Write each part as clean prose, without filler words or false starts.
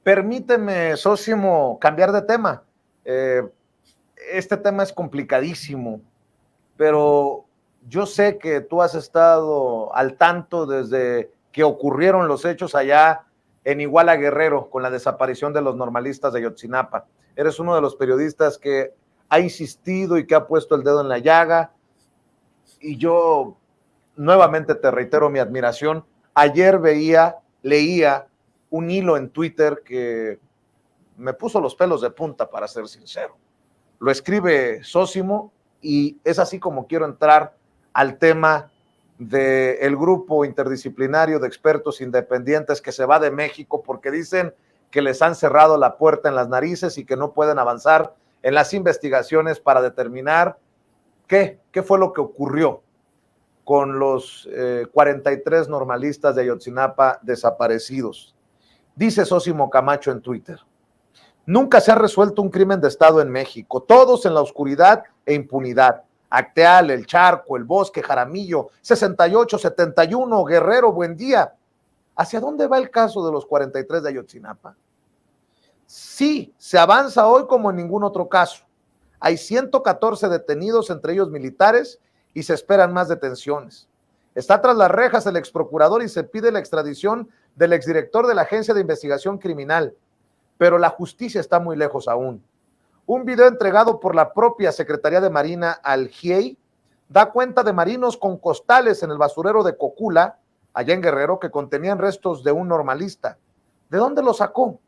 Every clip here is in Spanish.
Permíteme, Sósimo, cambiar de tema. Este tema es complicadísimo, pero yo sé que tú has estado al tanto desde que ocurrieron los hechos allá en Iguala Guerrero con la desaparición de los normalistas de Ayotzinapa. Eres uno de los periodistas que ha insistido y que ha puesto el dedo en la llaga, y yo nuevamente te reitero mi admiración. Ayer leía un hilo en Twitter que me puso los pelos de punta, para ser sincero. Lo escribe Sósimo y es así como quiero entrar al tema del grupo interdisciplinario de expertos independientes que se va de México porque dicen que les han cerrado la puerta en las narices y que no pueden avanzar en las investigaciones para determinar qué fue lo que ocurrió con los 43 normalistas de Ayotzinapa desaparecidos. Dice Sósimo Camacho en Twitter: nunca se ha resuelto un crimen de Estado en México, todos en la oscuridad e impunidad. Acteal, El Charco, El Bosque, Jaramillo, 68, 71, Guerrero, Buendía. ¿Hacia dónde va el caso de los 43 de Ayotzinapa? Sí, se avanza hoy como en ningún otro caso. Hay 114 detenidos, entre ellos militares, y se esperan más detenciones. Está tras las rejas el exprocurador y se pide la extradición del exdirector de la Agencia de Investigación Criminal, pero la justicia está muy lejos aún. Un video entregado por la propia Secretaría de Marina al GIEI da cuenta de marinos con costales en el basurero de Cocula, allá en Guerrero, que contenían restos de un normalista. ¿De dónde lo sacó?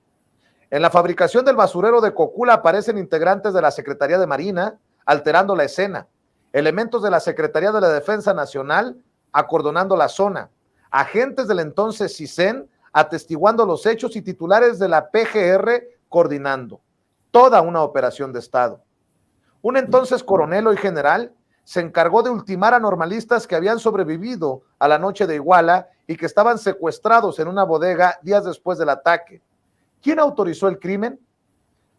En la fabricación del basurero de Cocula aparecen integrantes de la Secretaría de Marina alterando la escena, elementos de la Secretaría de la Defensa Nacional acordonando la zona, agentes del entonces CISEN atestiguando los hechos y titulares de la PGR coordinando toda una operación de Estado. Un entonces coronel, hoy general, se encargó de ultimar a normalistas que habían sobrevivido a la noche de Iguala y que estaban secuestrados en una bodega días después del ataque. ¿Quién autorizó el crimen?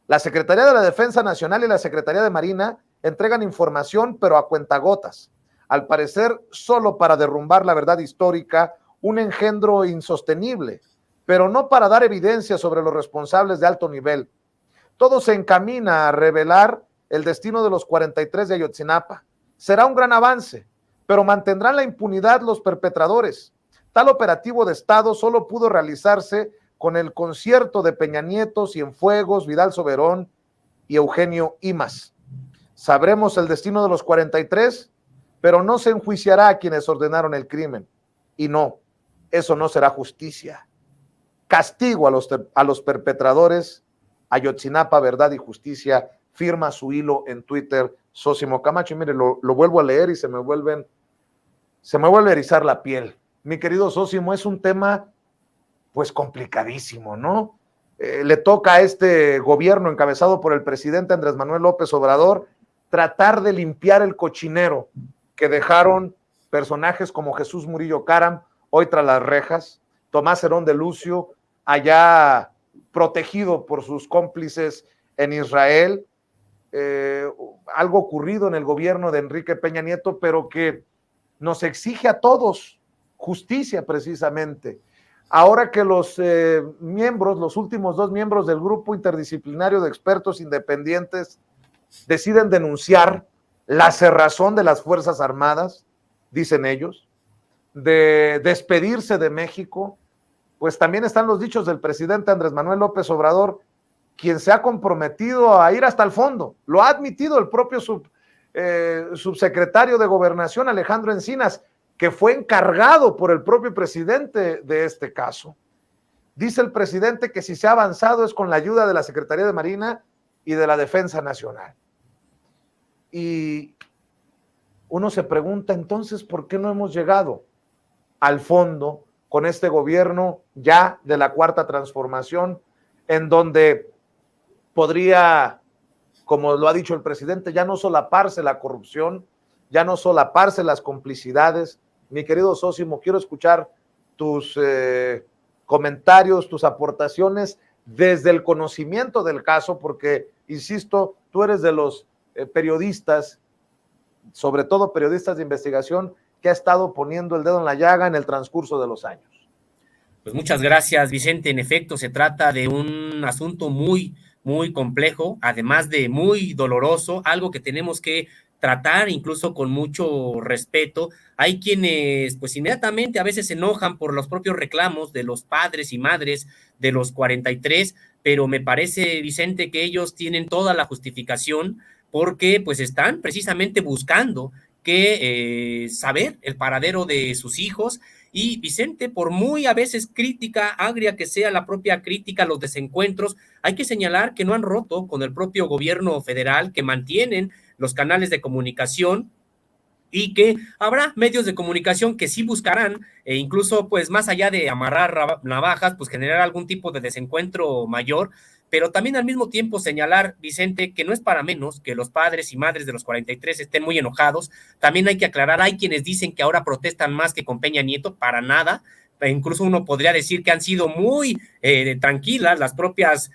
La Secretaría de la Defensa Nacional y la Secretaría de Marina entregan información, pero a cuentagotas, al parecer solo para derrumbar la verdad histórica, un engendro insostenible, pero no para dar evidencia sobre los responsables de alto nivel. Todo se encamina a revelar el destino de los 43 de Ayotzinapa. Será un gran avance, pero mantendrán la impunidad los perpetradores. Tal operativo de Estado solo pudo realizarse con el concierto de Peña Nieto, Cienfuegos, Vidal Soberón y Eugenio Imas. Sabremos el destino de los 43, pero no se enjuiciará a quienes ordenaron el crimen. Y no, eso no será justicia. Castigo a los perpetradores. Ayotzinapa, verdad y justicia, firma su hilo en Twitter Sósimo Camacho. Y mire, lo vuelvo a leer y se me vuelve a erizar la piel. Mi querido Sósimo, es un tema pues complicadísimo, ¿no? Le toca a este gobierno encabezado por el presidente Andrés Manuel López Obrador tratar de limpiar el cochinero que dejaron personajes como Jesús Murillo Caram, hoy tras las rejas, Tomás Herón de Lucio, allá protegido por sus cómplices en Israel, algo ocurrido en el gobierno de Enrique Peña Nieto, pero que nos exige a todos justicia precisamente. Ahora que los miembros, los últimos 2 miembros del grupo interdisciplinario de expertos independientes deciden denunciar la cerrazón de las Fuerzas Armadas, dicen ellos, de despedirse de México, pues también están los dichos del presidente Andrés Manuel López Obrador, quien se ha comprometido a ir hasta el fondo. Lo ha admitido el propio subsecretario de Gobernación, Alejandro Encinas, que fue encargado por el propio presidente de este caso. Dice el presidente que si se ha avanzado es con la ayuda de la Secretaría de Marina y de la Defensa Nacional. Y uno se pregunta entonces, ¿por qué no hemos llegado al fondo con este gobierno ya de la Cuarta Transformación, en donde podría, como lo ha dicho el presidente, ya no solaparse la corrupción, ya no solaparse las complicidades? Mi querido Sósimo, quiero escuchar tus comentarios, tus aportaciones desde el conocimiento del caso, porque, insisto, tú eres de los periodistas, sobre todo periodistas de investigación, que ha estado poniendo el dedo en la llaga en el transcurso de los años. Pues muchas gracias, Vicente. En efecto, se trata de un asunto muy, muy complejo, además de muy doloroso, algo que tenemos que tratar incluso con mucho respeto. Hay quienes, pues inmediatamente a veces se enojan por los propios reclamos de los padres y madres de los 43, pero me parece, Vicente, que ellos tienen toda la justificación porque pues están precisamente buscando que saber el paradero de sus hijos. Y Vicente, por muy a veces crítica, agria que sea la propia crítica, los desencuentros, hay que señalar que no han roto con el propio gobierno federal, que mantienen los canales de comunicación y que habrá medios de comunicación que sí buscarán, incluso pues más allá de amarrar navajas, pues generar algún tipo de desencuentro mayor, pero también al mismo tiempo señalar, Vicente, que no es para menos que los padres y madres de los 43 estén muy enojados. También hay que aclarar, hay quienes dicen que ahora protestan más que con Peña Nieto, para nada. Incluso uno podría decir que han sido muy tranquilas las propias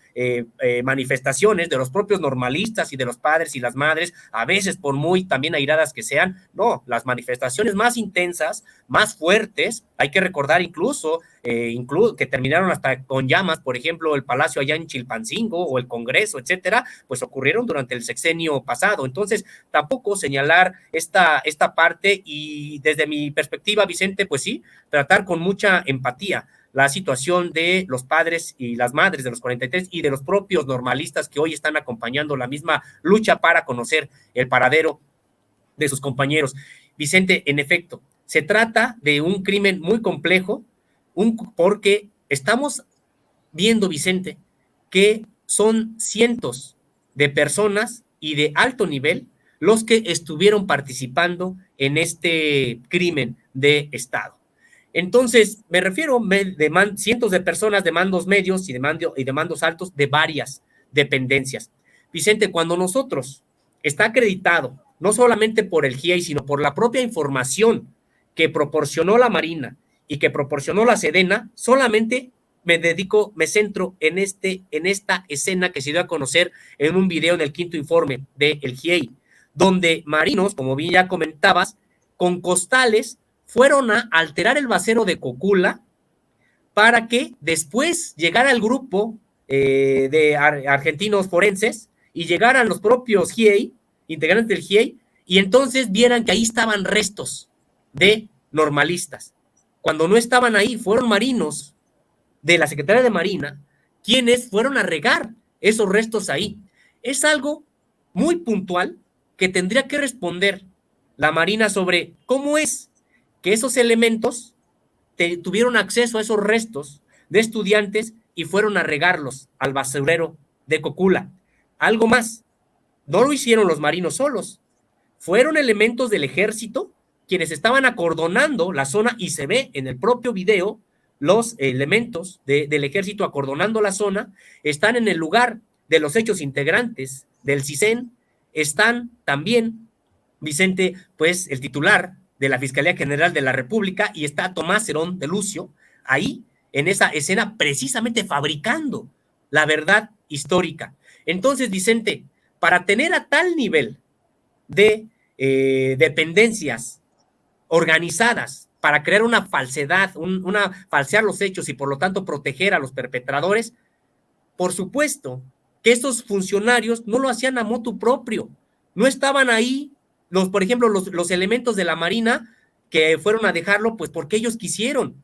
manifestaciones de los propios normalistas y de los padres y las madres, a veces por muy también airadas que sean. No, las manifestaciones más intensas, más fuertes, hay que recordar incluso que terminaron hasta con llamas, por ejemplo, el Palacio allá en Chilpancingo o el Congreso, etcétera, pues ocurrieron durante el sexenio pasado. Entonces, tampoco señalar esta parte y desde mi perspectiva, Vicente, pues sí, tratar con mucha empatía la situación de los padres y las madres de los 43 y de los propios normalistas que hoy están acompañando la misma lucha para conocer el paradero de sus compañeros. Vicente, en efecto, se trata de un crimen muy complejo, porque estamos viendo, Vicente, que son cientos de personas y de alto nivel los que estuvieron participando en este crimen de Estado. Entonces, me refiero de cientos de personas de mandos medios y de mandos altos de varias dependencias. Vicente, cuando nosotros está acreditado, no solamente por el GIEI, sino por la propia información que proporcionó la Marina y que proporcionó la Sedena, solamente me centro en esta escena que se dio a conocer en un video en el quinto informe del GIEI, donde marinos, como bien ya comentabas, con costales fueron a alterar el basero de Cocula para que después llegara el grupo de argentinos forenses y llegaran los propios GIEI, integrantes del GIEI, y entonces vieran que ahí estaban restos de normalistas. Cuando no estaban ahí, fueron marinos de la Secretaría de Marina quienes fueron a regar esos restos ahí. Es algo muy puntual que tendría que responder la Marina sobre cómo es que esos elementos tuvieron acceso a esos restos de estudiantes y fueron a regarlos al basurero de Cocula. Algo más, no lo hicieron los marinos solos, fueron elementos del ejército quienes estaban acordonando la zona y se ve en el propio video los elementos del ejército acordonando la zona, están en el lugar de los hechos integrantes del CISEN, están también, Vicente, pues el titular de la Fiscalía General de la República y está Tomás Herón de Lucio ahí en esa escena precisamente fabricando la verdad histórica. Entonces, Vicente, para tener a tal nivel de dependencias organizadas para crear una falsedad, falsear los hechos y por lo tanto proteger a los perpetradores, por supuesto que estos funcionarios no lo hacían a motu propio, no estaban ahí, por ejemplo, los elementos de la Marina que fueron a dejarlo, pues porque ellos quisieron.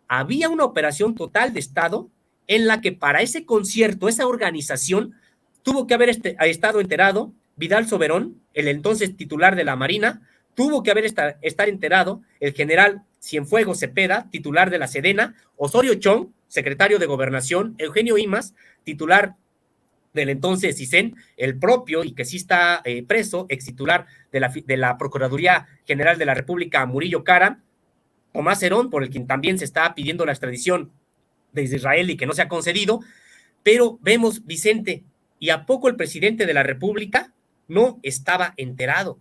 Había una operación total de Estado en la que para ese concierto, esa organización, tuvo que haber estado enterado Vidal Soberón, el entonces titular de la Marina, tuvo que estar enterado el general Cienfuegos Cepeda, titular de la Sedena, Osorio Chong, secretario de Gobernación, Eugenio Imas, titular del entonces CISEN, el propio y que sí está preso, ex titular de la Procuraduría General de la República, Murillo Cara, Tomás Herón, por el quien también se está pidiendo la extradición desde Israel y que no se ha concedido, pero vemos, Vicente, ¿y a poco el presidente de la República no estaba enterado?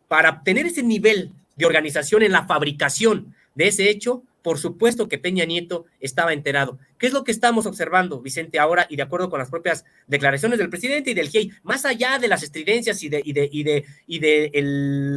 Para obtener ese nivel de organización en la fabricación de ese hecho, por supuesto que Peña Nieto estaba enterado. ¿Qué es lo que estamos observando, Vicente, ahora y de acuerdo con las propias declaraciones del presidente y del GIEI, más allá de las estridencias y de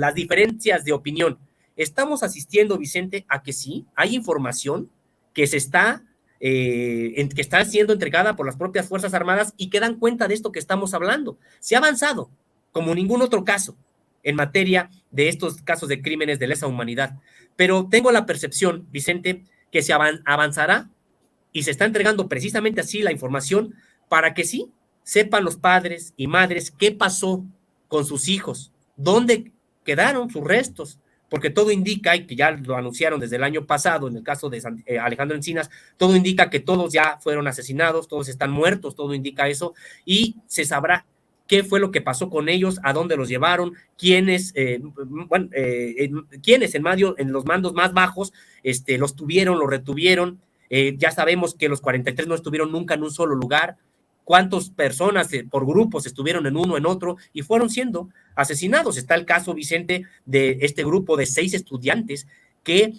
las diferencias de opinión? Estamos asistiendo, Vicente, a que sí, hay información que se está que está siendo entregada por las propias Fuerzas Armadas y que dan cuenta de esto que estamos hablando. Se ha avanzado como ningún otro caso en materia de estos casos de crímenes de lesa humanidad, pero tengo la percepción, Vicente, que se avanzará y se está entregando precisamente así la información para que sí sepan los padres y madres qué pasó con sus hijos, dónde quedaron sus restos, porque todo indica, y que ya lo anunciaron desde el año pasado en el caso de Alejandro Encinas, todo indica que todos ya fueron asesinados, todos están muertos, todo indica eso, y se sabrá qué fue lo que pasó con ellos, a dónde los llevaron, quiénes, quiénes en los mandos más bajos los tuvieron, los retuvieron. Ya sabemos que los 43 no estuvieron nunca en un solo lugar, cuántas personas por grupos estuvieron en uno, en otro, y fueron siendo asesinados. Está el caso, Vicente, de este grupo de 6 estudiantes que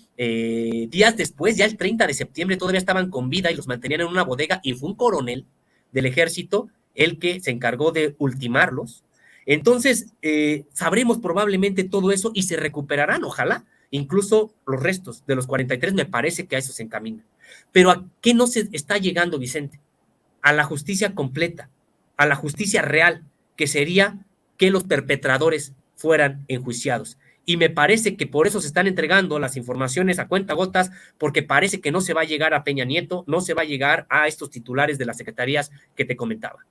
días después, ya el 30 de septiembre, todavía estaban con vida y los mantenían en una bodega, y fue un coronel del ejército el que se encargó de ultimarlos. Entonces, sabremos probablemente todo eso y se recuperarán, ojalá, incluso los restos de los 43, me parece que a eso se encamina. Pero ¿a qué no se está llegando, Vicente? A la justicia completa, a la justicia real, que sería que los perpetradores fueran enjuiciados. Y me parece que por eso se están entregando las informaciones a cuentagotas, porque parece que no se va a llegar a Peña Nieto, no se va a llegar a estos titulares de las secretarías que te comentaba.